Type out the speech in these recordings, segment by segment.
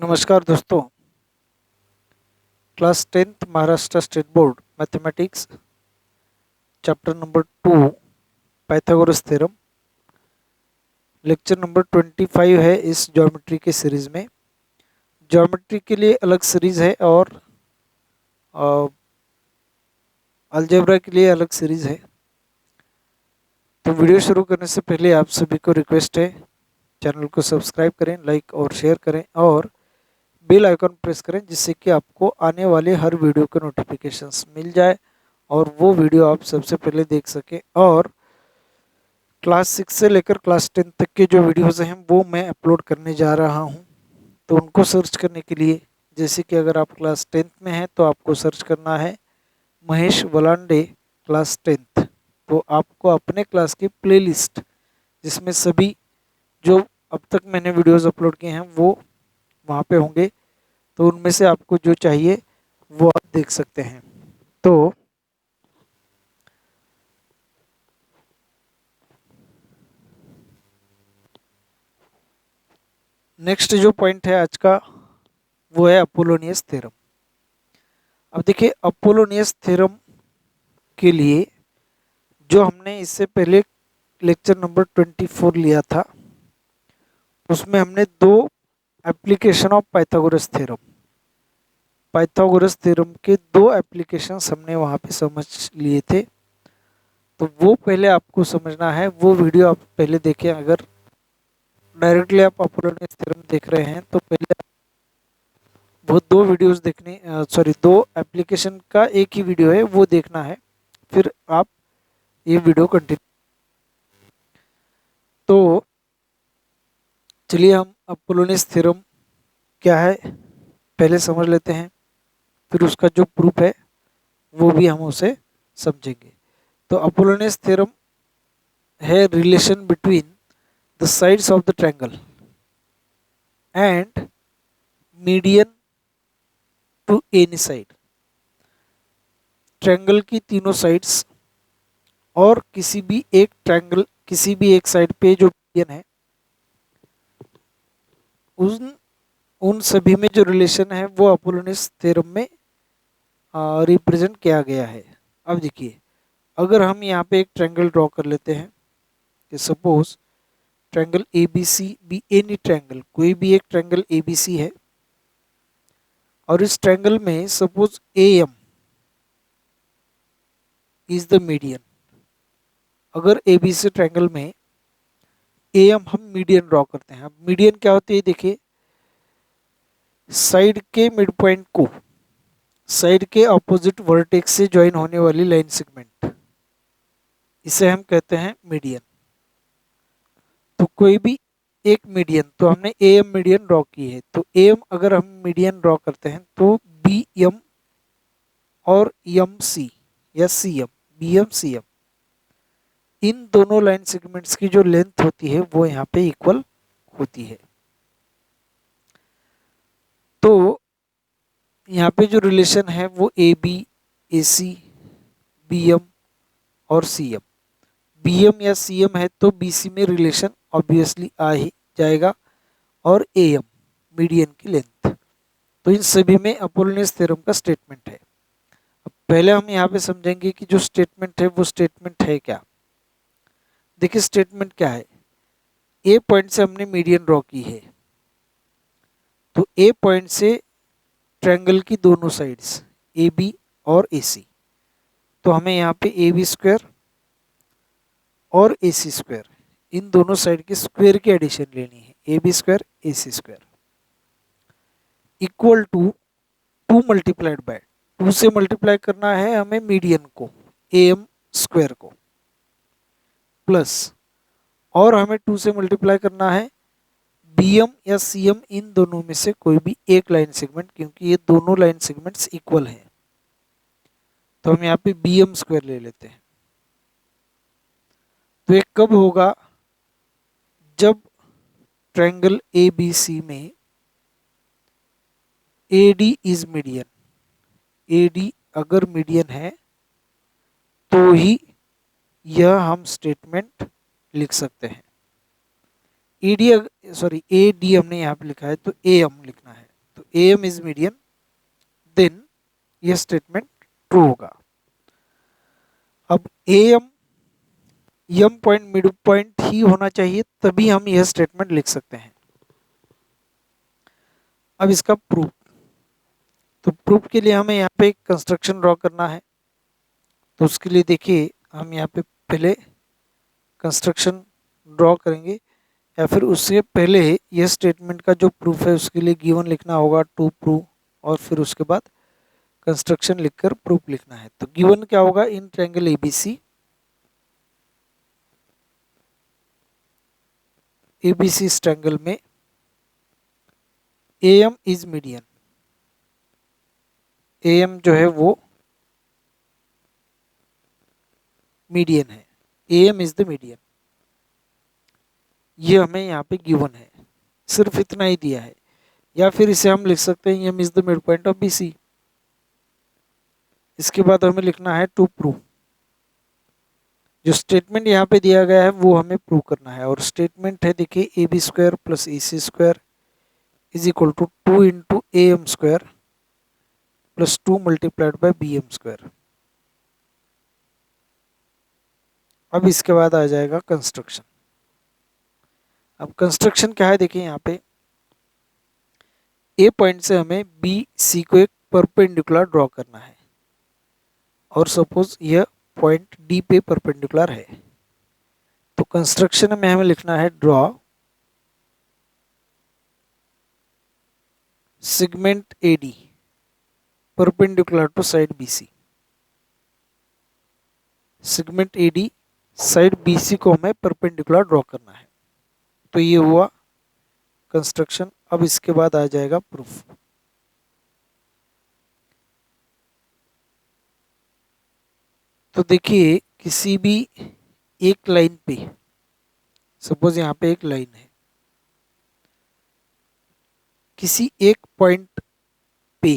नमस्कार दोस्तों। Class 10th Maharashtra state board mathematics chapter number 2 Pythagoras theorem lecture number 25 है इस ज्योमेट्री के सीरीज में। ज्योमेट्री के लिए अलग सीरीज है और अलजेब्रा के लिए अलग सीरीज है। तो वीडियो शुरू करने से पहले आप सभी को रिक्वेस्ट है, चैनल को सब्सक्राइब करें, लाइक और शेयर करें और बेल आइकन प्रेस करें, जिससे कि आपको आने वाले हर वीडियो के नोटिफिकेशंस मिल जाए और वो वीडियो आप सबसे पहले देख सकें। और क्लास 6 से लेकर क्लास 10 तक के जो वीडियोस हैं वो मैं अपलोड करने जा रहा हूं। तो उनको सर्च करने के लिए, जैसे कि अगर आप क्लास 10th में हैं तो आपको सर्च करना है महेश वलांडे क्लास 10th। तो आपको अपने क्लास की प्लेलिस्ट, जिसमें सभी जो अब तक मैंने वीडियोस अपलोड किए हैं वो वहाँ पे होंगे, तो उनमें से आपको जो चाहिए वो आप देख सकते हैं। तो नेक्स्ट जो पॉइंट है आज का वो है अपोलोनियस थ्योरम। अब देखिए, अपोलोनियस थ्योरम के लिए जो हमने इससे पहले लेक्चर नंबर 24 लिया था, उसमें हमने दो एप्लीकेशन ऑफ पाइथागोरस थ्योरम के दो एप्लीकेशंस हमने वहाँ पे समझ लिए थे। तो वो पहले आपको समझना है, वो वीडियो आप पहले देखें। अगर डायरेक्टली आप अपोलोनियस थ्योरम देख रहे हैं तो पहले वो दो वीडियोस देखने, दो एप्लीकेशन का एक ही वीडियो है वो देखना है, फिर आप ये वीडियो कंटिन्यू। तो चलिए हम अपोलोनियस थ्योरम क्या है पहले समझ लेते हैं, फिर उसका जो प्रूफ है वो भी हम उसे समझेंगे। तो अपोलोनियस थ्योरम है relation between the sides of the triangle and median to any side. Triangle की तीनों साइड्स और किसी भी एक साइड पे जो मीडियन है, उन उन सभी में जो रिलेशन है वो अपोलोनियस थ्योरम में रिप्रेजेंट किया गया है। अब देखिए, अगर हम यहाँ पे एक ट्रायंगल ड्रॉ कर लेते हैं कि suppose triangle A B C B, any triangle, कोई भी एक ट्रायंगल ए बी सी है और इस ट्रायंगल में suppose A M is the median. अगर ए बी सी ट्रायंगल में ए एम हम मीडियन ड्रॉ करते हैं। अब मीडियन क्या होती है, देखिए साइड के मिड पॉइंट को साइड के ऑपोजिट वर्टेक्स से ज्वाइन होने वाली लाइन सेगमेंट, इसे हम कहते हैं मीडियन। तो कोई भी एक मीडियन, तो हमने ए एम मीडियन ड्रॉ की है, तो ए एम अगर हम मीडियन ड्रॉ करते हैं तो बी एम और एम सी या C M, B M C M, इन दोनों लाइन सेगमेंट्स की जो लेंथ होती है वो यहाँ पे इक्वल होती है। तो यहाँ पे जो रिलेशन है वो A B, A C, B M और सी एम। बी एम या सी एम है तो बी सी में रिलेशन ऑब्वियसली आ ही जाएगा, और ए एम मीडियन की लेंथ। तो इन सभी में अपोलोनियस थ्योरम का स्टेटमेंट है। अब पहले हम यहाँ पे समझेंगे कि जो स्टेटमेंट है वो स्टेटमेंट है क्या। देखिए स्टेटमेंट क्या है, ए पॉइंट से हमने मीडियन ड्रॉ की है, तो ए पॉइंट से ट्रायंगल की दोनों साइड्स ए बी और ए सी, तो हमें यहाँ पे ए बी स्क्वायर और ए सी स्क्वायर, इन दोनों साइड के स्क्वायर की एडिशन लेनी है, A B square A C square equal to 2 multiplied by 2 से मल्टीप्लाई करना है हमें मीडियन को, ए एम स्क्वायर को, प्लस और हमें 2 से मल्टीप्लाई करना है बी एम या सी एम, इन दोनों में से कोई भी एक लाइन सेगमेंट, क्योंकि ये दोनों लाइन सेगमेंट्स इक्वल हैं। तो हम यहाँ पे बी एम स्क्वायर ले लेते हैं। तो ये कब होगा, जब ट्रायंगल ए बी सी में A D is median, A D अगर मीडियन है तो ही यह हम स्टेटमेंट लिख सकते हैं। A D, sorry A D हमने यहाँ पे लिखा है तो ए एम लिखना है, A M is median, then यह स्टेटमेंट ट्रू होगा। अब A M M point mid point ही होना चाहिए, तभी हम यह स्टेटमेंट लिख सकते हैं। अब इसका प्रूफ, तो प्रूफ के लिए हमें यहाँ पे एक कंस्ट्रक्शन ड्रॉ करना है। तो उसके लिए देखिए हम यहाँ पे पहले कंस्ट्रक्शन ड्रॉ करेंगे, या फिर उससे पहले यह स्टेटमेंट का जो प्रूफ है उसके लिए गिवन लिखना होगा टू प्रूव, और फिर उसके बाद कंस्ट्रक्शन लिखकर प्रूफ लिखना है। तो गिवन क्या होगा, इन ट्रायंगल एबीसी, एबीसी इस ट्रायंगल में A M is median, A M जो है वो मीडियन है, A M is the median, ये हमें यहाँ पे गिवन है, सिर्फ इतना ही दिया है। या फिर इसे हम लिख सकते हैं M is the mid point of B C. इसके बाद हमें लिखना है टू प्रूव, जो स्टेटमेंट यहाँ पे दिया गया है वो हमें प्रूव करना है। और स्टेटमेंट है देखिए A B square plus A C square is equal to 2 into A M square plus 2 multiplied by B M square. अब इसके बाद आ जाएगा कंस्ट्रक्शन। अब कंस्ट्रक्शन क्या है देखिए, यहाँ पे ए पॉइंट से हमें बी सी को एक परपेंडिकुलर ड्रॉ करना है, और सपोज यह पॉइंट डी पे परपेंडिकुलर है। तो कंस्ट्रक्शन में हमें लिखना है draw segment AD perpendicular to side BC. Segment AD side BC को हमें परपेंडिकुलर ड्रॉ करना है। तो ये हुआ कंस्ट्रक्शन। अब इसके बाद आ जाएगा प्रूफ। तो देखिए किसी भी एक लाइन पे, सपोज यहाँ पे एक लाइन है, किसी एक पॉइंट पे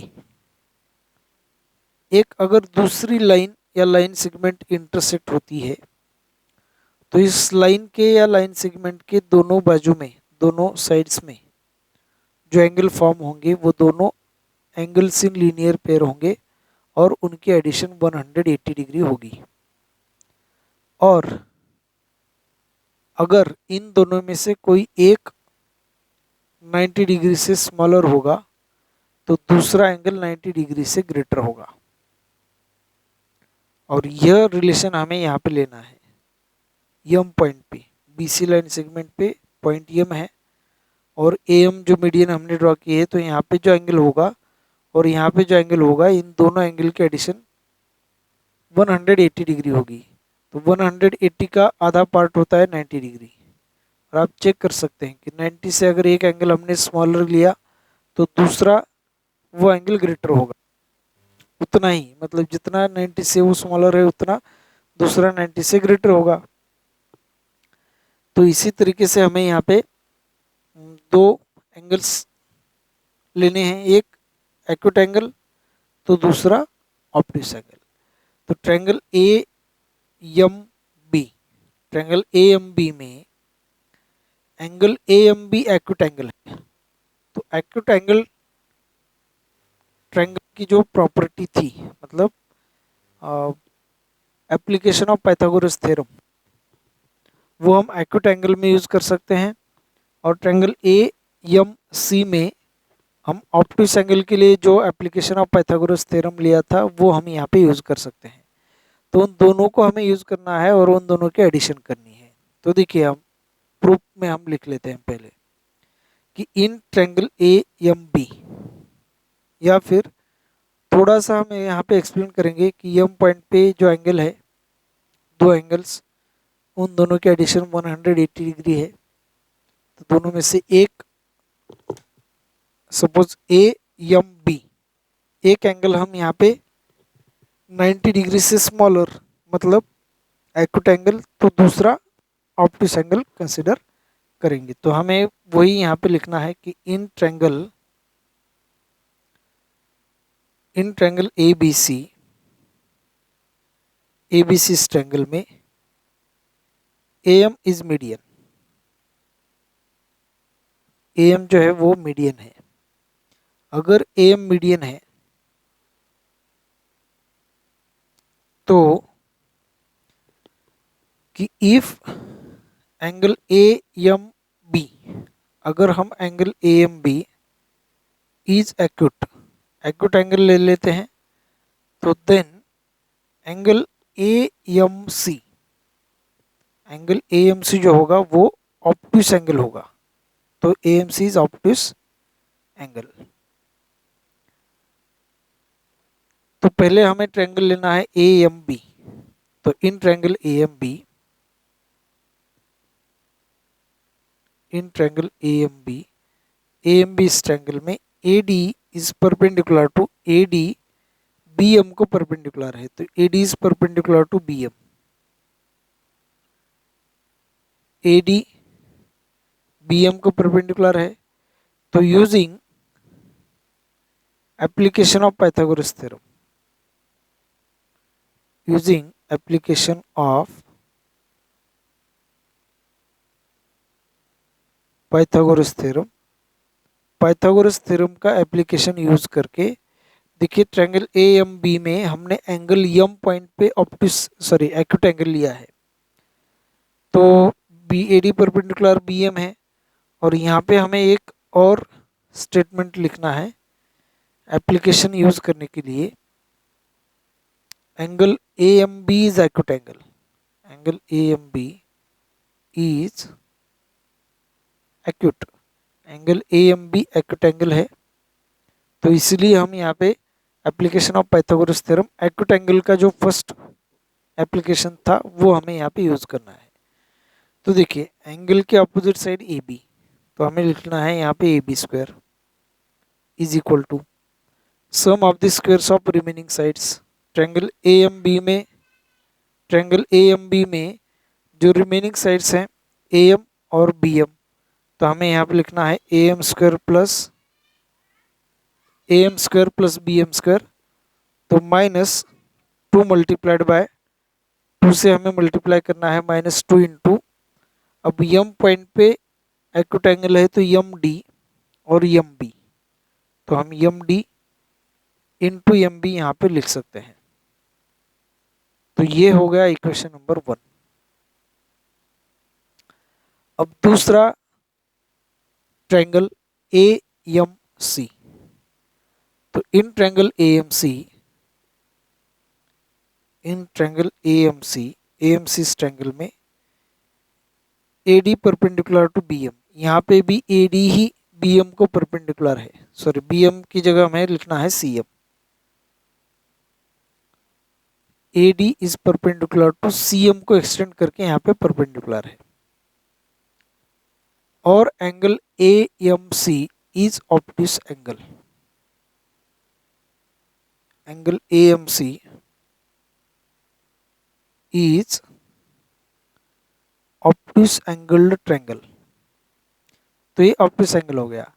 एक अगर दूसरी लाइन या लाइन सेगमेंट इंटरसेक्ट होती है, तो इस लाइन के या लाइन सेगमेंट के दोनों बाजू में, दोनों साइड्स में जो एंगल फॉर्म होंगे वो दोनों एंगल्स इन लीनियर पेयर होंगे, और उनकी एडिशन 180 डिग्री होगी। और अगर इन दोनों में से कोई एक 90 डिग्री से स्मॉलर होगा तो दूसरा एंगल 90 डिग्री से ग्रेटर होगा। और यह रिलेशन हमें यहाँ पे लेना है यम पॉइंट पे, बीसी लाइन सेगमेंट पे पॉइंट यम है, और ए एम जो मीडियन हमने ड्रॉ की है। तो यहाँ पे जो एंगल होगा और यहाँ पे जो एंगल होगा, इन दोनों एंगल की एडिशन 180 डिग्री होगी। तो 180 का आधा पार्ट होता है 90 डिग्री। और आप चेक कर सकते हैं कि 90 से अगर एक एंगल हमने स्मॉलर लिया तो दूसरा वो एंगल ग्रेटर होगा, उतना ही, मतलब जितना 90 से वो स्मॉलर है उतना दूसरा 90 से ग्रेटर होगा। तो इसी तरीके से हमें यहाँ पे दो एंगल्स लेने हैं, एक एक्यूट एंगल तो दूसरा ऑब्ट्यूस एंगल। तो triangle A M B, triangle A M B में angle A M B acute angle है। तो एक्यूट एंगल ट्रायंगल की जो प्रॉपर्टी थी, मतलब एप्लीकेशन ऑफ पाइथागोरस थ्योरम, वो हम एक्यूट एंगल में यूज कर सकते हैं। और ट्रायंगल ए एम सी में हम ऑब्ट्यूस एंगल के लिए जो एप्लीकेशन ऑफ पाइथागोरस थ्योरम लिया था वो हम यहाँ पे यूज कर सकते हैं। तो उन दोनों को हमें यूज करना है और उन दोनों की एडिशन करनी है। तो देखिए हम प्रूफ में हम लिख लेते हैं पहले कि in triangle A M B, या फिर थोड़ा सा हम यहाँ पे एक्सप्लेन करेंगे कि एम पॉइंट पे जो एंगल है, दो एंगल्स, उन दोनों की एडिशन 180 डिग्री है। तो दोनों में से एक, सपोज ए एम बी, एक एंगल हम यहाँ पे 90 डिग्री से स्मॉलर, मतलब एक्यूट एंगल, तो दूसरा ऑब्ट्यूस एंगल कंसिडर करेंगे। तो हमें वही यहाँ पे लिखना है कि इन ट्रायंगल ए बी सी, इस ट्रायंगल में A M is median, A M जो है वो मीडियन है। अगर ए एम मीडियन है तो कि if angle A M B, अगर हम angle A M B is acute, acute angle ले लेते हैं, तो then angle A M C, angle A M C जो होगा वो ऑब्ट्यूस एंगल होगा। तो A M C is obtuse angle. तो पहले हमें ट्रायंगल लेना है ए एम बी। तो in triangle A M B, in triangle A M B इस ट्रायंगल में A D is perpendicular to A D, B M को परपेंडिकुलर है। तो A D is perpendicular to B M, A D B M को perpendicular है। तो using application of Pythagoras theorem, using application of Pythagoras theorem, Pythagoras theorem का application use करके देखिए triangle A M B में हमने एंगल एम पॉइंट पे obtuse sorry acute angle लिया है। तो B A D perpendicular B M है, और यहाँ पे हमें एक और स्टेटमेंट लिखना है एप्लीकेशन यूज करने के लिए। Angle A M B is acute angle, angle A M B is acute, angle A M B acute angle है। तो इसलिए हम यहाँ पे application of Pythagoras theorem, acute angle का जो फर्स्ट एप्लीकेशन था वो हमें यहाँ पे यूज करना है। तो देखिए एंगल के अपोजिट साइड ए बी, तो हमें लिखना है यहाँ पे A B square is equal to sum of the squares of remaining sides. Triangle A M B में, ट्रायंगल ए एम बी में जो रिमेनिंग साइड्स हैं ए एम और बी एम, तो हमें यहाँ पे लिखना है A M square plus B M square. तो minus two multiplied by two से हमें मल्टीप्लाई करना है माइनस टू इंटू, अब यम पॉइंट पे एक्यूट एंगल है तो यम डी और यम बी, तो हम यम डी इंटू यम बी यहाँ पे लिख सकते हैं। तो ये हो गया इक्वेशन नंबर 1। अब दूसरा ट्रायंगल ए एम सी, तो in triangle A M C, in triangle A M C इस ट्रायंगल में A D perpendicular to B M, यहाँ पे भी ए डी ही बी एम को परपेंडिकुलर है, सॉरी बी एम की जगह हमें लिखना है C M. A D is perpendicular to C M को एक्सटेंड करके यहाँ पे परपेंडिकुलर है। और angle A M C is obtuse angle, angle A M C is obtuse angled triangle. तो ये ऑब्ट्यूस एंगल हो गया।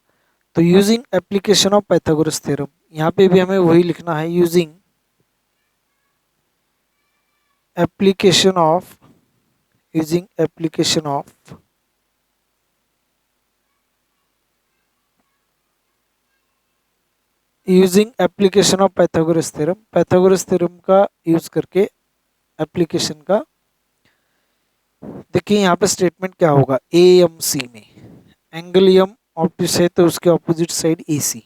तो using application of Pythagoras theorem, यहाँ पे भी हमें वही लिखना है, using application of using application of Pythagoras theorem, Pythagoras theorem का यूज करके एप्लीकेशन का देखिए यहाँ पे स्टेटमेंट क्या होगा। ए एम सी में एंगल एम ऑब्ट्यूस है तो उसके ऑपोजिट साइड ए सी,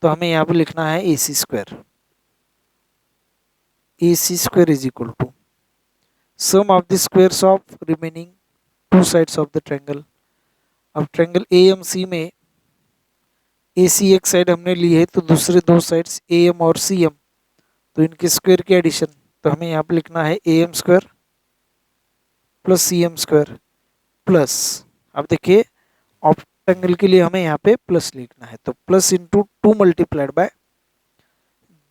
तो हमें यहाँ पे लिखना है A C square is equal to sum of the squares of remaining two sides of the triangle. अब ट्रायंगल ए एम सी में ए सी एक साइड हमने ली है तो दूसरे दो साइड्स ए एम और सी एम, तो इनके स्क्वायर की एडिशन, तो हमें यहाँ पे लिखना है A M square plus C M square plus, अब देखिए ऑब्ट्यूस एंगल के लिए हमें यहाँ पे प्लस लिखना है, तो plus into two multiplied bye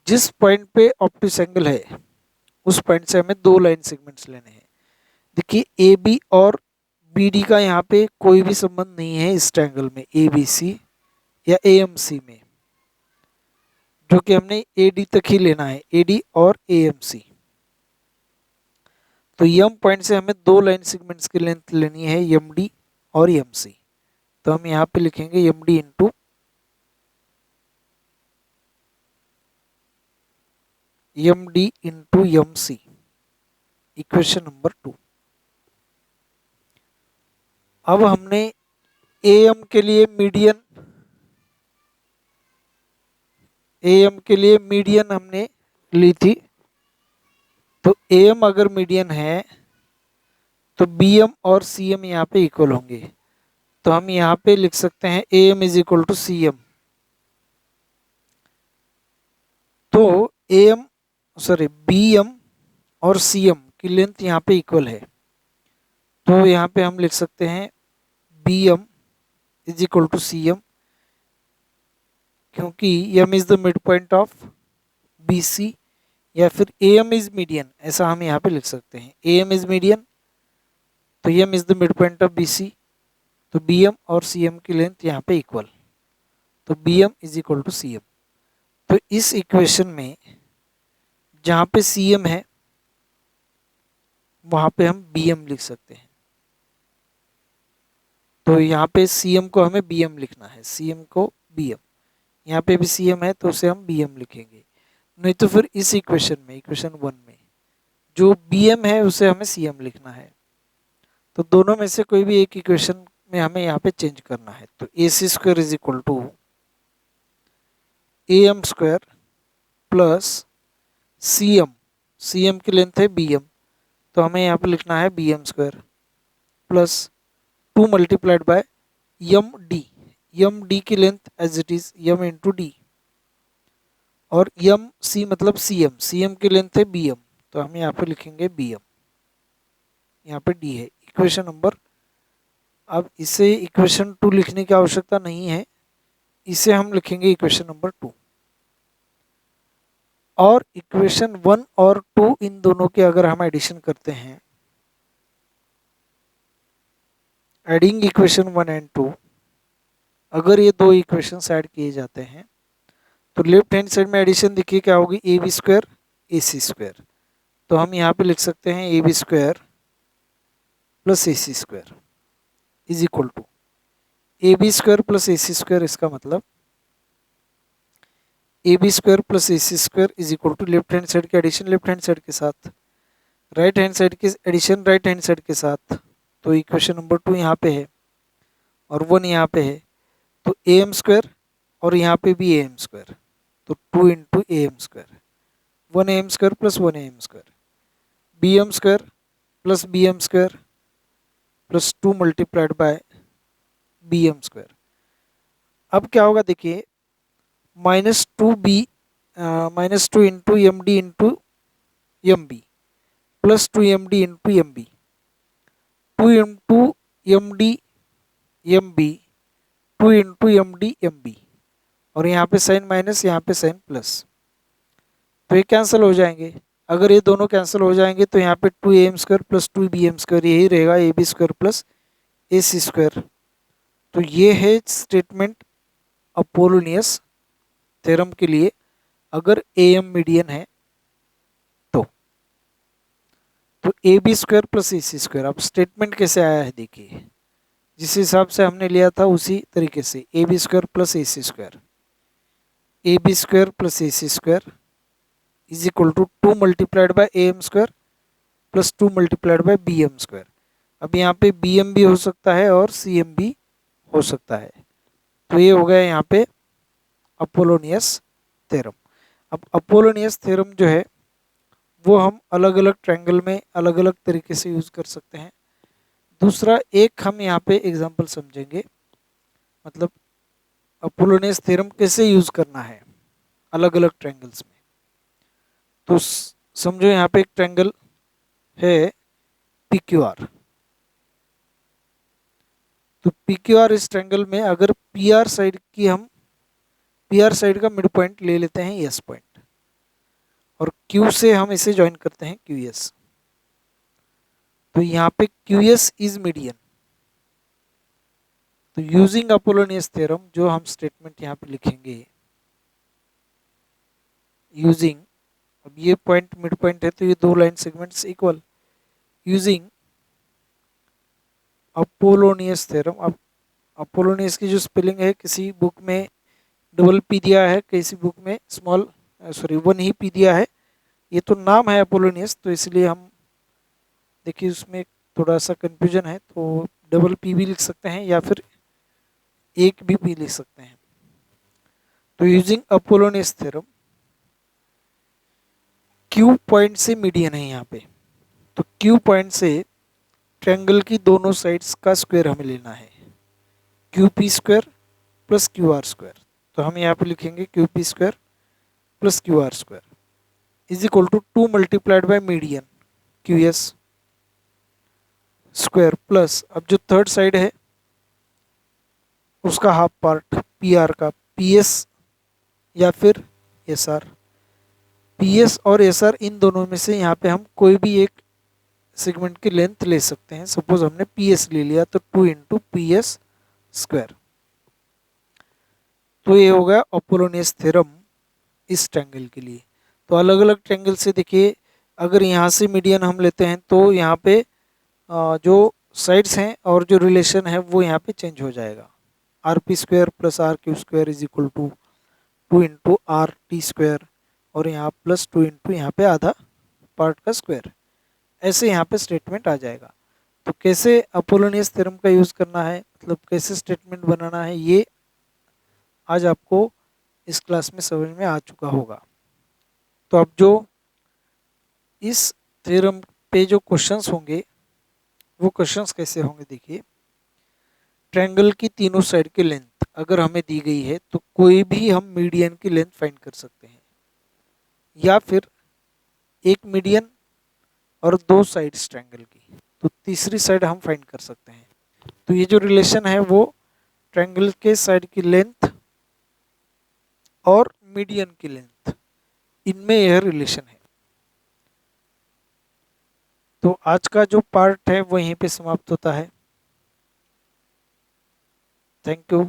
जिस पॉइंट पे ऑब्ट्यूस एंगल है उस पॉइंट से हमें दो लाइन सेगमेंट्स लेने हैं। देखिए ए बी और बी डी का यहाँ पे कोई भी संबंध नहीं है इस ट्रायंगल में, ए बी सी या ए एम सी में, जो कि हमने ए डी तक ही लेना है, ए डी और ए एम सी। तो यम पॉइंट से हमें दो लाइन सेगमेंट्स की लेंथ लेनी है, यम डी और यम सी। तो हम यहाँ पे लिखेंगे M D into M D into M C, equation number 2। अब हमने एम के लिए मीडियन, एम के लिए मीडियन हमने ली थी, तो एम अगर मीडियन है तो बीएम और सीएम यहाँ पे इक्वल होंगे। तो हम यहाँ पे लिख सकते हैं M is equal to CM. तो एम सॉरी बीएम और सीएम की लेंथ यहाँ पे इक्वल है, तो यहाँ पे हम लिख सकते हैं BM is equal to CM, क्योंकि M is the mid point of BC, या फिर एम इज मीडियन, ऐसा हम यहाँ पे लिख सकते हैं। एम इज मीडियन तो M is the mid point of BC, तो बीएम और सीएम की लेंथ यहाँ पे इक्वल, तो BM is equal to CM. तो इस इक्वेशन में जहाँ पे सीएम है वहाँ पे हम बीएम लिख सकते हैं। तो यहाँ पे सीएम को हमें बीएम लिखना है, सीएम को बीएम, यहाँ पे भी सीएम है तो उसे हम बीएम लिखेंगे। नहीं तो फिर इस इक्वेशन में, इक्वेशन 1 में जो बीएम है उसे हमें सीएम लिखना है। तो दोनों में से कोई भी एक इक्वेशन में हमें यहाँ पे चेंज करना है। तो A C square is equal to A M square plus CM, CM की लेंथ है बीएम, तो हमें यहाँ पे लिखना है BM square plus 2 multiplied by M D, M D की length as it is M into D, और एम सी मतलब सीएम, सीएम की लेंथ है बीएम, तो हम यहाँ पे लिखेंगे बीएम, यहाँ पे डी है इक्वेशन नंबर। अब इसे इक्वेशन 2 लिखने की आवश्यकता नहीं है, इसे हम लिखेंगे इक्वेशन नंबर 2। और इक्वेशन 1 और 2 इन दोनों के अगर हम एडिशन करते हैं, एडिंग इक्वेशन 1 एंड 2, अगर ये दो इक्वेशन ऐड किए जाते हैं तो लेफ्ट हैंड साइड में एडिशन देखिए क्या होगी, A B square A C square. तो हम यहाँ पे लिख सकते हैं A B square plus A C square is equal to A B square plus A C square, इसका मतलब A B square plus A C square is equal to left hand side की एडिशन लेफ्ट हैंड साइड के साथ, right hand side की addition right hand side के साथ। तो equation number 2 यहाँ पे है और 1 यहाँ पे है, तो ए एम स्क्वायर और यहाँ पे भी ए एम स्क्वायर, तो 2 into A M square, 1 A M square plus 1 A M square, B M square plus B M square plus 2 multiplied by B M square. अब क्या होगा देखिए, -2 into M D into M B plus 2 M D into M B, 2 into M D M B, 2 into M D M B, और यहाँ पे sign minus यहाँ पे sign plus, तो ये कैंसिल हो जाएंगे। अगर ये दोनों कैंसिल हो जाएंगे तो यहाँ पे 2 A M square plus 2 B M square यही रहेगा, A B square plus A C square. तो ये है स्टेटमेंट अपोलोनियस थ्योरम के लिए, अगर ए एम मीडियन है तो A B square plus A C square. अब स्टेटमेंट कैसे आया है देखिए, जिस हिसाब से हमने लिया था उसी तरीके से, A B square plus A C square, A B square plus A C square is equal to 2 multiplied by A M square plus 2 multiplied by B M square. अब यहाँ पे बी एम भी हो सकता है और सी एम भी हो सकता है, तो ये हो गया यहाँ पे अपोलोनियस थ्योरम। अब अपोलोनियस थ्योरम जो है वो हम अलग अलग ट्रायंगल में अलग अलग तरीके से यूज़ कर सकते हैं। दूसरा एक हम यहाँ पे एग्जांपल समझेंगे, मतलब अपोलोनियस थ्योरम कैसे यूज़ करना है अलग अलग ट्रायंगल्स में। तो समझो यहाँ पे एक ट्रायंगल है पी क्यू आर, तो पी क्यू आर इस ट्रायंगल में अगर पी आर साइड का मिड पॉइंट ले लेते हैं एस पॉइंट, और Q से हम इसे ज्वाइन करते हैं QS, तो यहाँ पे QS इज मीडियन। तो यूजिंग अपोलोनियस थ्योरम जो हम स्टेटमेंट यहाँ पे लिखेंगे, यूजिंग, अब ये पॉइंट मिड पॉइंट है तो ये दो line segments equal, using Apollonius theorem. अब अपोलोनियस की जो स्पेलिंग है, किसी बुक में डबल पी दिया है, किसी बुक में स्मॉल 1 ही पी दिया है, ये तो नाम है अपोलोनियस, तो इसलिए हम देखिए उसमें थोड़ा सा कंफ्यूजन है, तो डबल पी भी लिख सकते हैं या फिर एक भी पी लिख सकते हैं। तो using Apollonius theorem, Q point से मीडियन है यहाँ पे, तो क्यू पॉइंट से ट्रायंगल की दोनों साइड्स का स्क्वायर हमें लेना है, Q P square plus Q R square. तो हम यहाँ पे लिखेंगे Q P square plus Q R square is equal to 2 multiplied by median Q S square plus, अब जो थर्ड साइड है उसका हाफ पार्ट पी आर का पी एस या फिर एस आर। पी एस और एस आर इन दोनों में से यहाँ पे हम कोई भी एक सेगमेंट की लेंथ ले सकते हैं। सपोज हमने पी एस ले लिया तो 2 इंटू पी एस स्क्वायर। तो ये हो गया अपोलोनियस थ्योरम इस ट्रायंगल के लिए। तो अलग अलग ट्रायंगल से देखिए, अगर यहाँ से मीडियन हम लेते हैं तो यहाँ पे जो साइड्स हैं और जो रिलेशन है वो यहाँ पे चेंज हो जाएगा। R P square plus R Q square is equal to 2 into R T square, और यहाँ प्लस 2 इंटू यहाँ पे आधा पार्ट का स्क्वायर, ऐसे यहाँ पे स्टेटमेंट आ जाएगा। तो कैसे अपोलोनियस थ्योरम का यूज़ करना है, मतलब कैसे स्टेटमेंट बनाना है, ये आज आपको इस क्लास में समझ में आ चुका होगा। तो अब जो इस थ्योरम पे जो क्वेश्चंस होंगे वो क्वेश्चंस कैसे होंगे, देखिए। ट्रायंगल की तीनों साइड की लेंथ अगर हमें दी गई है तो कोई भी हम मीडियन की लेंथ फाइंड कर सकते हैं, या फिर एक मीडियन और दो साइड्स ट्रायंगल की, तो तीसरी साइड हम फाइंड कर सकते हैं। तो ये जो रिलेशन है वो ट्रायंगल के साइड की लेंथ और मीडियन की लेंथ, इनमें यह रिलेशन है। तो आज का जो पार्ट है वो यहीं पे समाप्त होता है। Thank you.